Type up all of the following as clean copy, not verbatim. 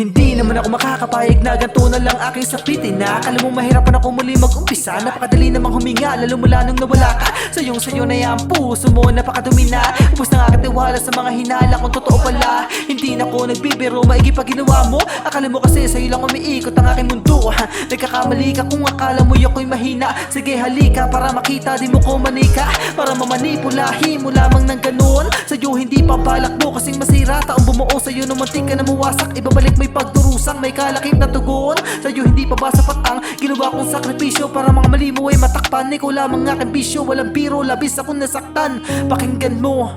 Hindi naman ako makakapayag na ganito na lang aking sapitin. Na akala mo mahirapan ako muli mag-umpisa. Napakadali namang huminga lalo mula nung nawala ka. Sayo na yung puso mo, napakadumi na. Ubus na aking tiwala sa mga hinala kung totoo pala. Hindi na ako nagbibiro, maigi pa ginawa mo. Akala mo kasi sa'yo lang umiikot ang aking mundo. Nagkakamali ka kung akala mo ako'y mahina. Sige halika para makita di mo ko manika. Para mamanipulahi mo lamang ng ganun. Sa'yo hindi pa balak mo kasing masira. Taong bumuo sa'yo nung muntik ka na mawasak. Ibabalik may pagdurusan, may kalakip na tugon. Sa'yo hindi pa ba sapat ang ginawa kong sakripisyo para mga mali mo ay matakpan. Ikaw lamang aking bisyo, walang biro, labis akong nasaktan. Pakinggan mo.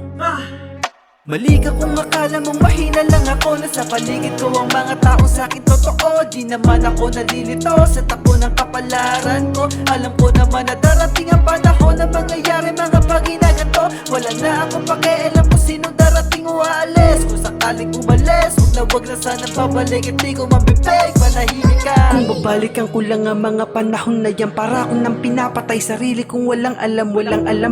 Mali ka kung akala mong mahina lang ako. Nasa paligid ko ang mga taong sa'kin totoo. Di naman ako nalilito sa takbo ng kapalaran ko. Alam ko naman na darating ang panahon na mangyayari mga paginaganto. Wala na akong pakialam kung sino darating o aalis. Kung sakaling umalis, wag na sana pabalik. Hindi ko mabibig, manahimik ka. Kung babalikan ko lang ang mga panahon na yan, para akong nang pinapatay sarili kong walang alam.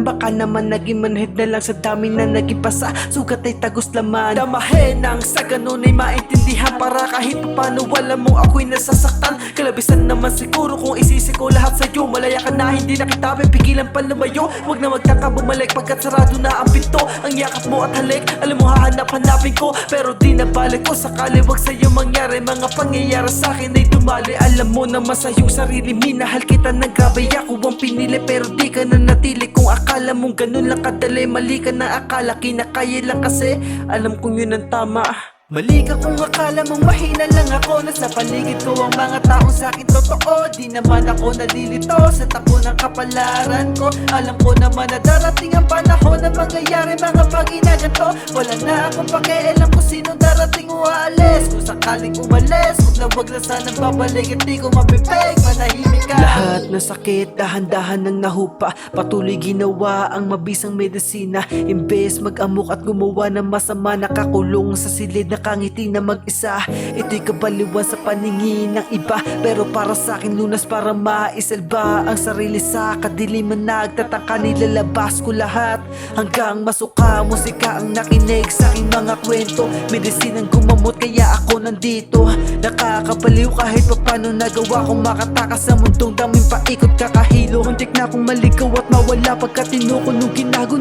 Baka naman naging manhid na lang sa dami na naging pasa. Sugat ay tagos laman. Damahin nang sa ganun ay maintindihan. Para kahit paano wala mo ako'y nasasaktan. Kalabisan naman siguro kung isisi ko lahat sa'yo. Malaya ka na, hindi na kita pipigilan pa lumayo. Huwag na magtaka bumalik pagkat sarado na ang pinto. Ang yakap mo at halik, alam mo hahanap-hanapin ko. Pero di na balik ko, sakali wag sa'yo mangyari. Mga pangyayari sa'kin ay dumali. Alam mo naman sa iyong sarili, minahal kita ng grabe. Ako ang pinili pero di ka na natili. Kung akala mong ganun lang kadali, mali ka na akala. Kinakaya lang kasi alam kong yun ang tama. Mali ka kung akala mong mahina lang ako. Nasa paligid ko ang mga taong sa'kin totoo. Di naman ako nalilito sa takbo ng kapalaran ko. Alam ko naman na darating ang panahon na mangyayari mga paginaganto. Wala na akong pakialam kung sino darating o aalis. Kung sakaling umalis, wag na sanang babalik. Hindi ko mabibig, manahimik ka. Lahat ng sakit, dahan-dahan ng nahupa. Patuloy ginawa ang mabisang medisina. Imbes mag-amok at gumawa ng masama, nakakulong sa silid na kangiti na mag-isa. Ito'y kabaliwan sa paningin ng iba, pero para sa'kin lunas para maisalba ang sarili sa kadiliman. Nagtataka, nilalabas ko lahat hanggang masuka. Musika ang nakinig sa aking mga kwento, medisinang gumamot kaya ako nandito. Nakakabaliw kahit pa paano nagawa kong makatakas sa mundong daming paikot kakahilo. Muntik na akong maligaw at mawala pagkat tinuko nung ginago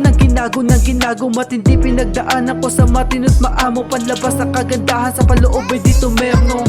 matindi pinagdaanan ko sa matino't maamo. Panlabas na kagandahan sa paloob ay dito merno.